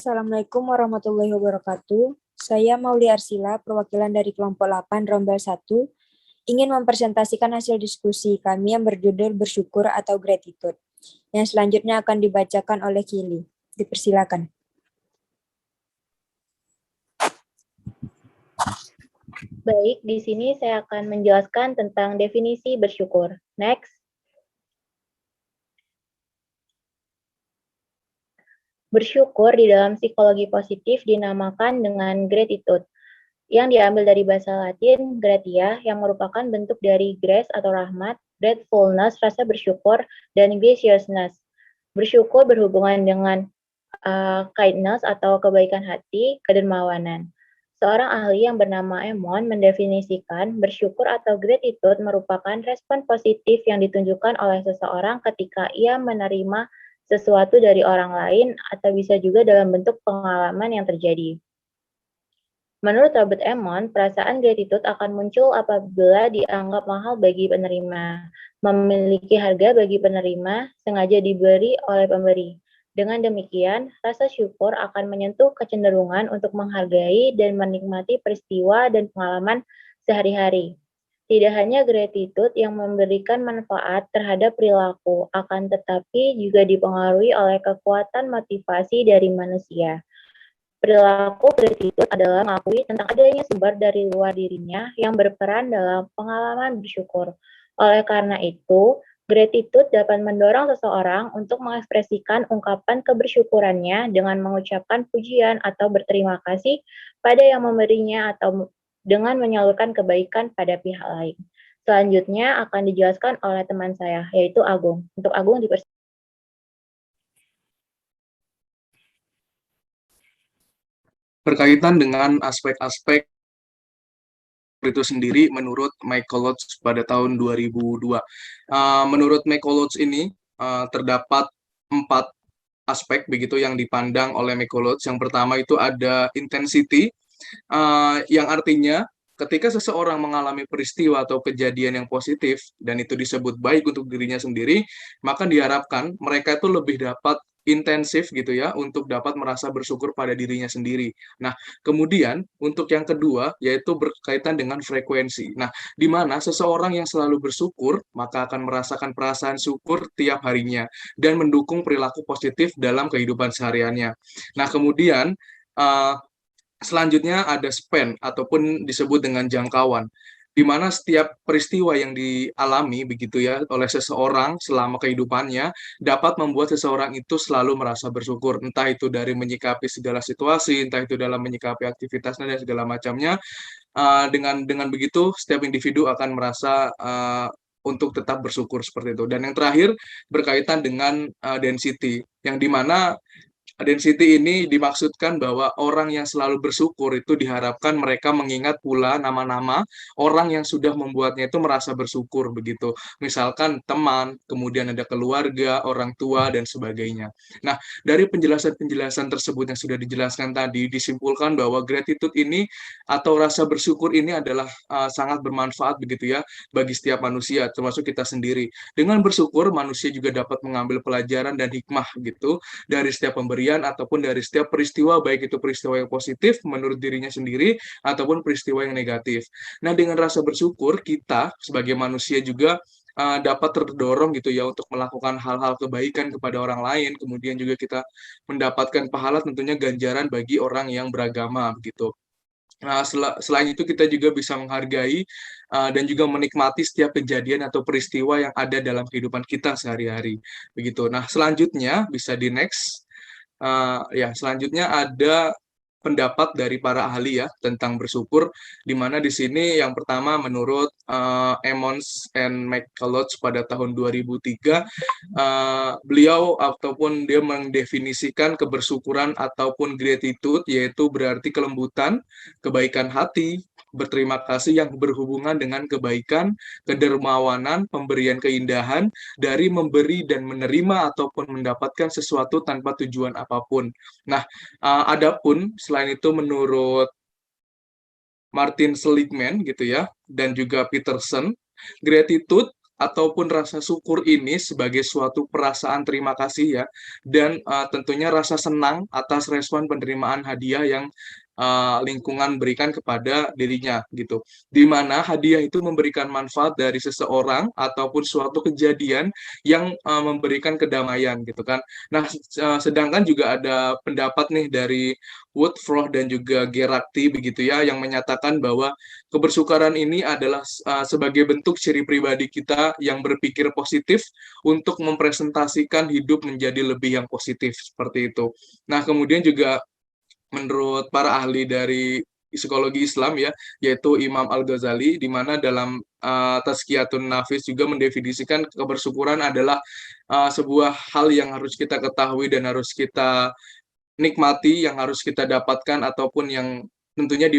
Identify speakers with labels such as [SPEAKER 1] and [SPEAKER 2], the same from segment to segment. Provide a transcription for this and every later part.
[SPEAKER 1] Assalamualaikum warahmatullahi wabarakatuh. Saya Mauli Arsila, perwakilan dari kelompok 8 Rombel 1, ingin mempresentasikan hasil diskusi kami yang berjudul Bersyukur atau Gratitude, yang selanjutnya akan dibacakan oleh Kili. Dipersilakan.
[SPEAKER 2] Baik, di sini saya akan menjelaskan tentang definisi bersyukur. Next. Bersyukur di dalam psikologi positif dinamakan dengan gratitude, yang diambil dari bahasa Latin gratia, yang merupakan bentuk dari grace atau rahmat, gratefulness, rasa bersyukur, dan graciousness. Bersyukur berhubungan dengan kindness atau kebaikan hati, kedermawanan. Seorang ahli yang bernama Emon mendefinisikan bersyukur atau gratitude merupakan respon positif yang ditunjukkan oleh seseorang ketika ia menerima sesuatu dari orang lain atau bisa juga dalam bentuk pengalaman yang terjadi. Menurut Robert Emon, perasaan gratitude akan muncul apabila dianggap mahal bagi penerima, memiliki harga bagi penerima, sengaja diberi oleh pemberi. Dengan demikian, rasa syukur akan menyentuh kecenderungan untuk menghargai dan menikmati peristiwa dan pengalaman sehari-hari. Tidak hanya gratitude yang memberikan manfaat terhadap perilaku, akan tetapi juga dipengaruhi oleh kekuatan motivasi dari manusia. Perilaku gratitude adalah mengakui tentang adanya sumber dari luar dirinya yang berperan dalam pengalaman bersyukur. Oleh karena itu, gratitude dapat mendorong seseorang untuk mengekspresikan ungkapan kebersyukurannya dengan mengucapkan pujian atau berterima kasih pada yang memberinya atau dengan menyalurkan kebaikan pada pihak lain. Selanjutnya akan dijelaskan oleh teman saya, yaitu Agung. Untuk Agung
[SPEAKER 3] berkaitan dengan aspek-aspek itu sendiri menurut Michael Lutz pada tahun 2002. Menurut Michael Lutz ini terdapat 4 aspek begitu yang dipandang oleh Michael Lutz. Yang pertama itu ada intensity, yang artinya ketika seseorang mengalami peristiwa atau kejadian yang positif dan itu disebut baik untuk dirinya sendiri, maka diharapkan mereka itu lebih dapat intensif gitu ya untuk dapat merasa bersyukur pada dirinya sendiri. Nah, kemudian untuk yang kedua yaitu berkaitan dengan frekuensi. Nah, di mana seseorang yang selalu bersyukur maka akan merasakan perasaan syukur tiap harinya dan mendukung perilaku positif dalam kehidupan sehariannya. Nah, kemudian selanjutnya ada span ataupun disebut dengan jangkauan, di mana setiap peristiwa yang dialami begitu ya oleh seseorang selama kehidupannya dapat membuat seseorang itu selalu merasa bersyukur, entah itu dari menyikapi segala situasi, entah itu dalam menyikapi aktivitasnya dan segala macamnya. Dengan begitu setiap individu akan merasa untuk tetap bersyukur seperti itu. Dan yang terakhir berkaitan dengan density, yang dimana density ini dimaksudkan bahwa orang yang selalu bersyukur itu diharapkan mereka mengingat pula nama-nama orang yang sudah membuatnya itu merasa bersyukur begitu. Misalkan teman, kemudian ada keluarga, orang tua, dan sebagainya. Nah, dari penjelasan-penjelasan tersebut yang sudah dijelaskan tadi, disimpulkan bahwa gratitude ini atau rasa bersyukur ini adalah sangat bermanfaat begitu ya bagi setiap manusia, termasuk kita sendiri. Dengan bersyukur, manusia juga dapat mengambil pelajaran dan hikmah gitu dari setiap pemberian ataupun dari setiap peristiwa, baik itu peristiwa yang positif menurut dirinya sendiri ataupun peristiwa yang negatif. Nah, dengan rasa bersyukur kita sebagai manusia juga dapat terdorong gitu ya untuk melakukan hal-hal kebaikan kepada orang lain, kemudian juga kita mendapatkan pahala tentunya ganjaran bagi orang yang beragama begitu. Nah, selain itu kita juga bisa menghargai dan juga menikmati setiap kejadian atau peristiwa yang ada dalam kehidupan kita sehari-hari. Begitu. Nah, selanjutnya bisa di next. Selanjutnya ada pendapat dari para ahli ya tentang bersyukur, di mana di sini yang pertama menurut Emmons and McCulloch pada tahun 2003, beliau ataupun dia mendefinisikan kebersyukuran ataupun gratitude yaitu berarti kelembutan, kebaikan hati, berterima kasih yang berhubungan dengan kebaikan, kedermawanan, pemberian keindahan dari memberi dan menerima ataupun mendapatkan sesuatu tanpa tujuan apapun. Nah, adapun selain itu menurut Martin Seligman gitu ya dan juga Peterson, gratitude ataupun rasa syukur ini sebagai suatu perasaan terima kasih ya, dan tentunya rasa senang atas respon penerimaan hadiah yang lingkungan berikan kepada dirinya gitu. Di mana hadiah itu memberikan manfaat dari seseorang ataupun suatu kejadian yang memberikan kedamaian gitu kan. Nah, sedangkan juga ada pendapat nih dari Woodford dan juga Gerakti begitu ya, yang menyatakan bahwa kebersyukuran ini adalah sebagai bentuk ciri pribadi kita yang berpikir positif untuk mempresentasikan hidup menjadi lebih yang positif seperti itu. Nah, kemudian juga menurut para ahli dari psikologi Islam ya, yaitu Imam Al-Ghazali, di mana dalam Tazkiyatun Nafis juga mendefinisikan kebersyukuran adalah sebuah hal yang harus kita ketahui dan harus kita nikmati, yang harus kita dapatkan ataupun yang tentunya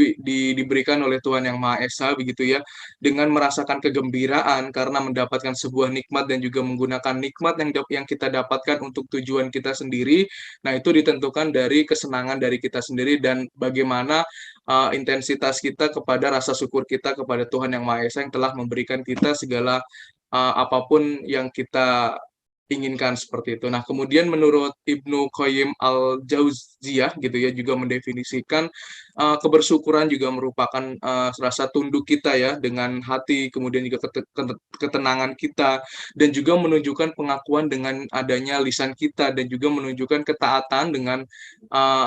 [SPEAKER 3] diberikan oleh Tuhan Yang Maha Esa begitu ya, dengan merasakan kegembiraan karena mendapatkan sebuah nikmat dan juga menggunakan nikmat yang kita dapatkan untuk tujuan kita sendiri. Nah, itu ditentukan dari kesenangan dari kita sendiri dan bagaimana intensitas kita kepada rasa syukur kita kepada Tuhan Yang Maha Esa yang telah memberikan kita segala apapun yang kita inginkan seperti itu. Nah, kemudian menurut Ibnu Qayyim al-Jauziyah gitu ya, juga mendefinisikan kebersyukuran juga merupakan rasa tunduk kita ya dengan hati, kemudian juga ketenangan kita, dan juga menunjukkan pengakuan dengan adanya lisan kita, dan juga menunjukkan ketaatan dengan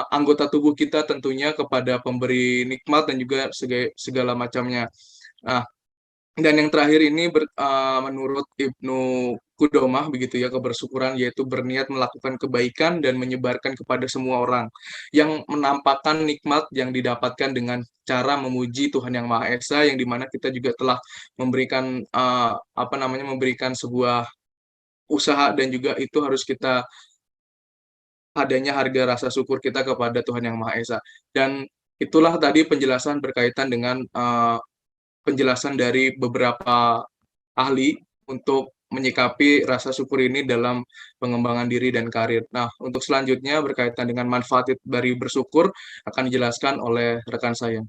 [SPEAKER 3] anggota tubuh kita tentunya kepada pemberi nikmat dan juga segala macamnya. Nah, dan yang terakhir ini menurut Ibnu Qudamah begitu ya, kebersyukuran yaitu berniat melakukan kebaikan dan menyebarkan kepada semua orang, yang menampakkan nikmat yang didapatkan dengan cara memuji Tuhan Yang Maha Esa, yang dimana kita juga telah memberikan memberikan sebuah usaha, dan juga itu harus kita adanya harga rasa syukur kita kepada Tuhan Yang Maha Esa. Dan itulah tadi penjelasan berkaitan dengan penjelasan dari beberapa ahli untuk menyikapi rasa syukur ini dalam pengembangan diri dan karir. Nah, untuk selanjutnya berkaitan dengan manfaat dari bersyukur akan dijelaskan oleh rekan saya.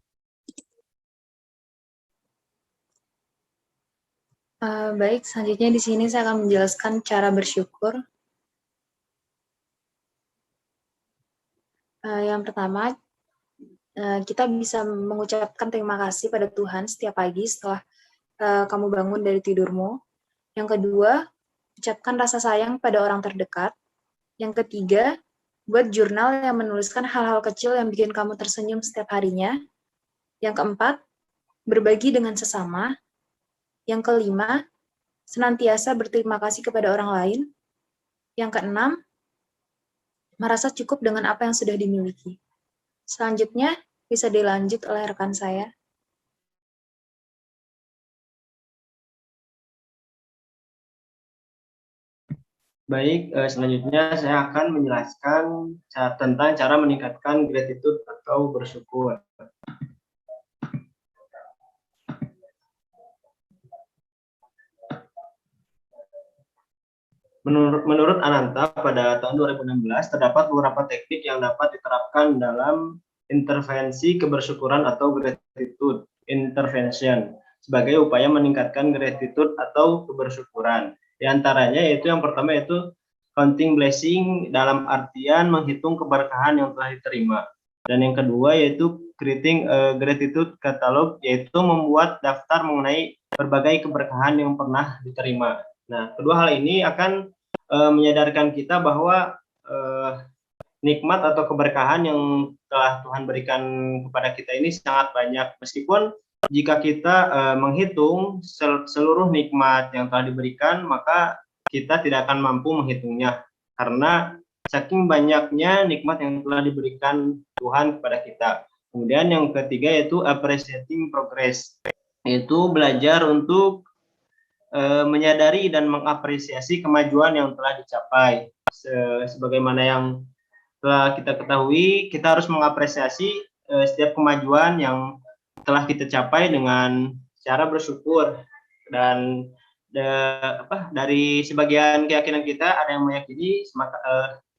[SPEAKER 4] Baik, selanjutnya di sini saya akan menjelaskan cara bersyukur. Yang pertama, kita bisa mengucapkan terima kasih pada Tuhan setiap pagi setelah kamu bangun dari tidurmu. Yang kedua, ucapkan rasa sayang pada orang terdekat. Yang ketiga, buat jurnal yang menuliskan hal-hal kecil yang bikin kamu tersenyum setiap harinya. Yang keempat, berbagi dengan sesama. Yang kelima, senantiasa berterima kasih kepada orang lain. Yang keenam, merasa cukup dengan apa yang sudah dimiliki. Selanjutnya, bisa dilanjut oleh rekan saya.
[SPEAKER 5] Baik, selanjutnya saya akan menjelaskan tentang cara meningkatkan gratitude atau bersyukur. Menurut Ananta, pada tahun 2016 terdapat beberapa teknik yang dapat diterapkan dalam intervensi kebersyukuran atau gratitude intervention sebagai upaya meningkatkan gratitude atau kebersyukuran. Di antaranya yaitu yang pertama yaitu counting blessing dalam artian menghitung keberkahan yang telah diterima. Dan yang kedua yaitu creating a gratitude catalog, yaitu membuat daftar mengenai berbagai keberkahan yang pernah diterima. Nah, kedua hal ini akan menyadarkan kita bahwa nikmat atau keberkahan yang telah Tuhan berikan kepada kita ini sangat banyak. Meskipun jika kita menghitung seluruh nikmat yang telah diberikan, maka kita tidak akan mampu menghitungnya. Karena saking banyaknya nikmat yang telah diberikan Tuhan kepada kita. Kemudian yang ketiga yaitu appreciating progress, yaitu belajar untuk menyadari dan mengapresiasi kemajuan yang telah dicapai. Sebagaimana yang telah kita ketahui, kita harus mengapresiasi setiap kemajuan yang telah kita capai dengan cara bersyukur. Dan dari sebagian keyakinan kita ada yang meyakini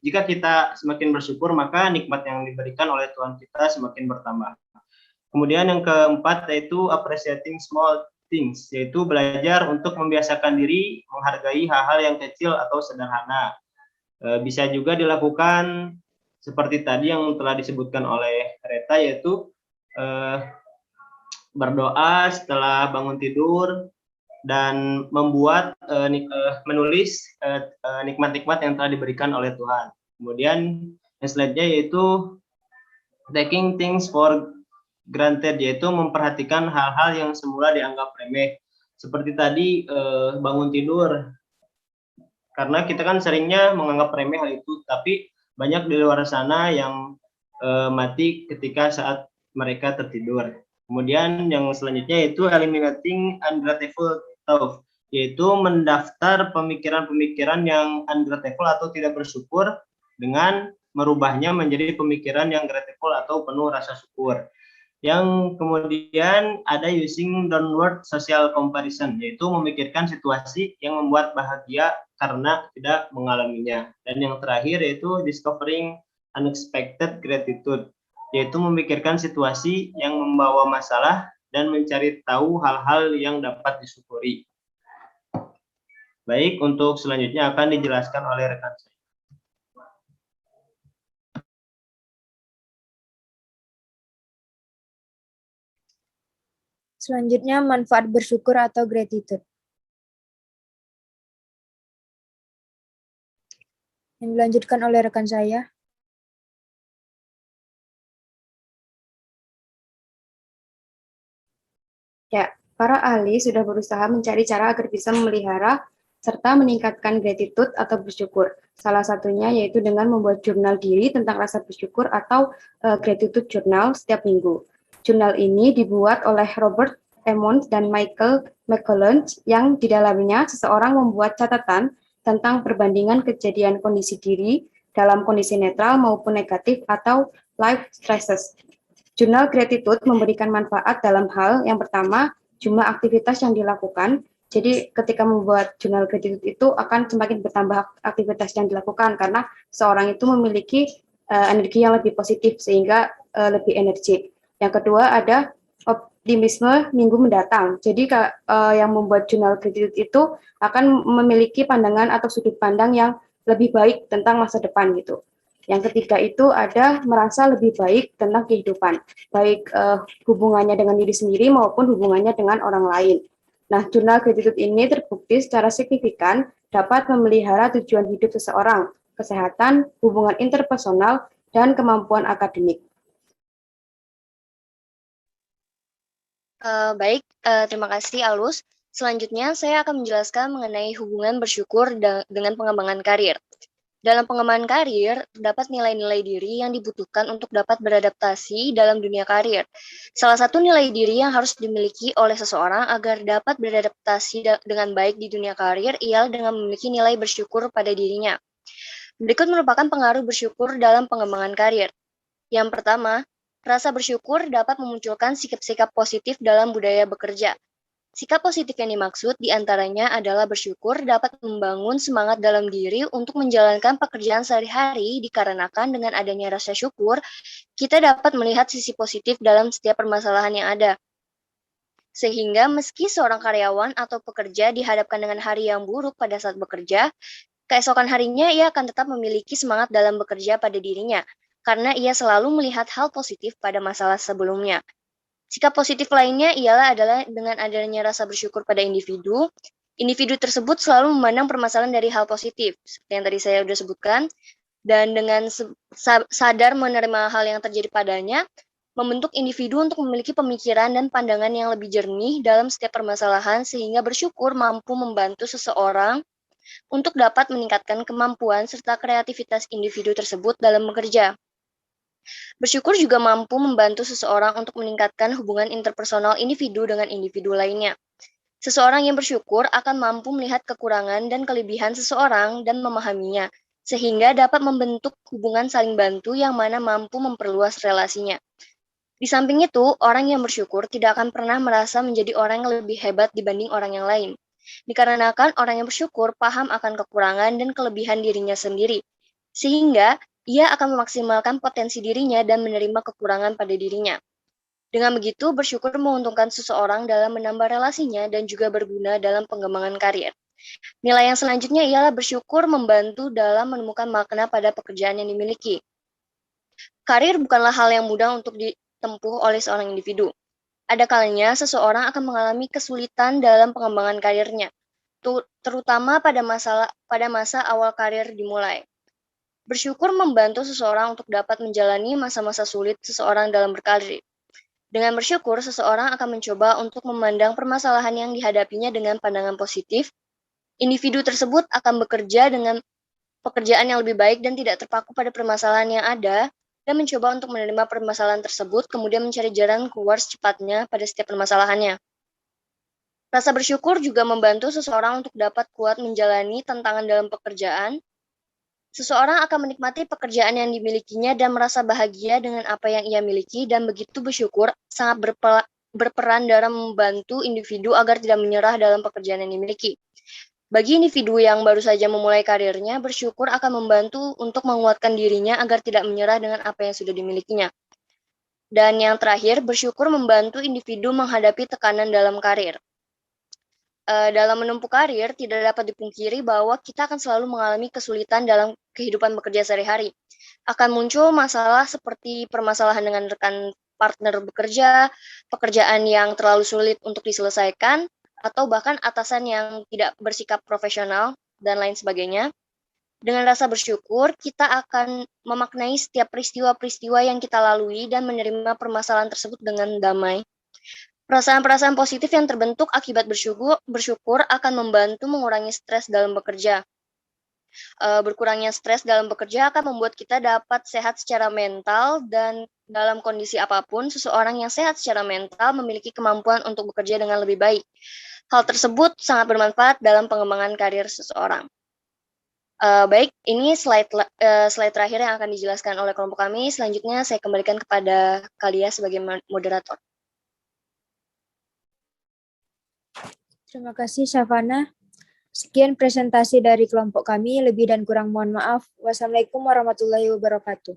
[SPEAKER 5] jika kita semakin bersyukur maka nikmat yang diberikan oleh Tuhan kita semakin bertambah. Kemudian yang keempat yaitu appreciating small things, yaitu belajar untuk membiasakan diri menghargai hal-hal yang kecil atau sederhana. Bisa juga dilakukan seperti tadi yang telah disebutkan oleh Reta, yaitu berdoa setelah bangun tidur dan membuat menulis nikmat-nikmat yang telah diberikan oleh Tuhan. Kemudian yang selanjutnya yaitu taking things for granted, yaitu memperhatikan hal-hal yang semula dianggap remeh. Seperti tadi bangun tidur, karena kita kan seringnya menganggap remeh hal itu, tapi banyak di luar sana yang mati ketika saat mereka tertidur. Kemudian yang selanjutnya yaitu eliminating ungrateful thoughts, yaitu mendaftar pemikiran-pemikiran yang ungrateful atau tidak bersyukur dengan merubahnya menjadi pemikiran yang grateful atau penuh rasa syukur. Yang kemudian ada using downward social comparison, yaitu memikirkan situasi yang membuat bahagia karena tidak mengalaminya. Dan yang terakhir yaitu discovering unexpected gratitude, yaitu memikirkan situasi yang membawa masalah dan mencari tahu hal-hal yang dapat disyukuri. Baik, untuk selanjutnya akan dijelaskan oleh rekan saya.
[SPEAKER 1] Selanjutnya, manfaat bersyukur atau gratitude. Yang dilanjutkan oleh rekan saya.
[SPEAKER 6] Ya, para ahli sudah berusaha mencari cara agar bisa memelihara serta meningkatkan gratitude atau bersyukur. Salah satunya yaitu dengan membuat jurnal diri tentang rasa bersyukur atau gratitude journal setiap minggu. Jurnal ini dibuat oleh Robert Emmons dan Michael McCulloch, yang di dalamnya seseorang membuat catatan tentang perbandingan kejadian kondisi diri dalam kondisi netral maupun negatif atau life stresses. Jurnal gratitude memberikan manfaat dalam hal yang pertama, jumlah aktivitas yang dilakukan. Jadi ketika membuat jurnal gratitude itu akan semakin bertambah aktivitas yang dilakukan karena seorang itu memiliki energi yang lebih positif sehingga lebih energik. Yang kedua ada optimisme minggu mendatang. Jadi yang membuat jurnal gratitude itu akan memiliki pandangan atau sudut pandang yang lebih baik tentang masa depan gitu. Yang ketiga itu ada merasa lebih baik tentang kehidupan, baik hubungannya dengan diri sendiri maupun hubungannya dengan orang lain. Nah, jurnal gratitude ini terbukti secara signifikan dapat memelihara tujuan hidup seseorang, kesehatan, hubungan interpersonal, dan kemampuan akademik.
[SPEAKER 7] Baik, terima kasih Alus. Selanjutnya saya akan menjelaskan mengenai hubungan bersyukur dengan pengembangan karir. Dalam pengembangan karir, terdapat nilai-nilai diri yang dibutuhkan untuk dapat beradaptasi dalam dunia karir. Salah satu nilai diri yang harus dimiliki oleh seseorang agar dapat beradaptasi dengan baik di dunia karir ialah dengan memiliki nilai bersyukur pada dirinya. Berikut merupakan pengaruh bersyukur dalam pengembangan karir. Yang pertama, rasa bersyukur dapat memunculkan sikap-sikap positif dalam budaya bekerja. Sikap positif yang dimaksud diantaranya adalah bersyukur dapat membangun semangat dalam diri untuk menjalankan pekerjaan sehari-hari dikarenakan dengan adanya rasa syukur, kita dapat melihat sisi positif dalam setiap permasalahan yang ada. Sehingga meski seorang karyawan atau pekerja dihadapkan dengan hari yang buruk pada saat bekerja, keesokan harinya ia akan tetap memiliki semangat dalam bekerja pada dirinya, karena ia selalu melihat hal positif pada masalah sebelumnya. Sikap positif lainnya adalah dengan adanya rasa bersyukur pada individu. Individu tersebut selalu memandang permasalahan dari hal positif, seperti yang tadi saya sudah sebutkan, dan dengan sadar menerima hal yang terjadi padanya, membentuk individu untuk memiliki pemikiran dan pandangan yang lebih jernih dalam setiap permasalahan, sehingga bersyukur mampu membantu seseorang untuk dapat meningkatkan kemampuan serta kreativitas individu tersebut dalam bekerja. Bersyukur juga mampu membantu seseorang untuk meningkatkan hubungan interpersonal individu dengan individu lainnya. Seseorang yang bersyukur akan mampu melihat kekurangan dan kelebihan seseorang dan memahaminya, sehingga dapat membentuk hubungan saling bantu yang mana mampu memperluas relasinya. Di samping itu, orang yang bersyukur tidak akan pernah merasa menjadi orang yang lebih hebat dibanding orang yang lain. Dikarenakan orang yang bersyukur paham akan kekurangan dan kelebihan dirinya sendiri, sehingga ia akan memaksimalkan potensi dirinya dan menerima kekurangan pada dirinya. Dengan begitu, bersyukur menguntungkan seseorang dalam menambah relasinya dan juga berguna dalam pengembangan karir. Nilai yang selanjutnya ialah bersyukur membantu dalam menemukan makna pada pekerjaan yang dimiliki. Karir bukanlah hal yang mudah untuk ditempuh oleh seorang individu. Ada kalanya seseorang akan mengalami kesulitan dalam pengembangan karirnya, terutama pada masa awal karir dimulai. Bersyukur membantu seseorang untuk dapat menjalani masa-masa sulit seseorang dalam berkarir. Dengan bersyukur, seseorang akan mencoba untuk memandang permasalahan yang dihadapinya dengan pandangan positif. Individu tersebut akan bekerja dengan pekerjaan yang lebih baik dan tidak terpaku pada permasalahan yang ada, dan mencoba untuk menerima permasalahan tersebut, kemudian mencari jalan keluar secepatnya pada setiap permasalahannya. Rasa bersyukur juga membantu seseorang untuk dapat kuat menjalani tantangan dalam pekerjaan. Seseorang akan menikmati pekerjaan yang dimilikinya dan merasa bahagia dengan apa yang ia miliki, dan begitu bersyukur sangat berperan dalam membantu individu agar tidak menyerah dalam pekerjaan yang dimiliki. Bagi individu yang baru saja memulai karirnya, bersyukur akan membantu untuk menguatkan dirinya agar tidak menyerah dengan apa yang sudah dimilikinya. Dan yang terakhir, bersyukur membantu individu menghadapi tekanan dalam karir. Dalam menempuh karir, tidak dapat dipungkiri bahwa kita akan selalu mengalami kesulitan dalam kehidupan bekerja sehari-hari. Akan muncul masalah seperti permasalahan dengan rekan partner bekerja, pekerjaan yang terlalu sulit untuk diselesaikan, atau bahkan atasan yang tidak bersikap profesional, dan lain sebagainya. Dengan rasa bersyukur, kita akan memaknai setiap peristiwa-peristiwa yang kita lalui dan menerima permasalahan tersebut dengan damai. Perasaan-perasaan positif yang terbentuk akibat bersyukur akan membantu mengurangi stres dalam bekerja. Berkurangnya stres dalam bekerja akan membuat kita dapat sehat secara mental, dan dalam kondisi apapun, seseorang yang sehat secara mental memiliki kemampuan untuk bekerja dengan lebih baik. Hal tersebut sangat bermanfaat dalam pengembangan karir seseorang. Baik, ini slide terakhir yang akan dijelaskan oleh kelompok kami. Selanjutnya saya kembalikan kepada Kalia sebagai moderator.
[SPEAKER 1] Terima kasih, Syafana. Sekian presentasi dari kelompok kami. Lebih dan kurang mohon maaf. Wassalamualaikum warahmatullahi wabarakatuh.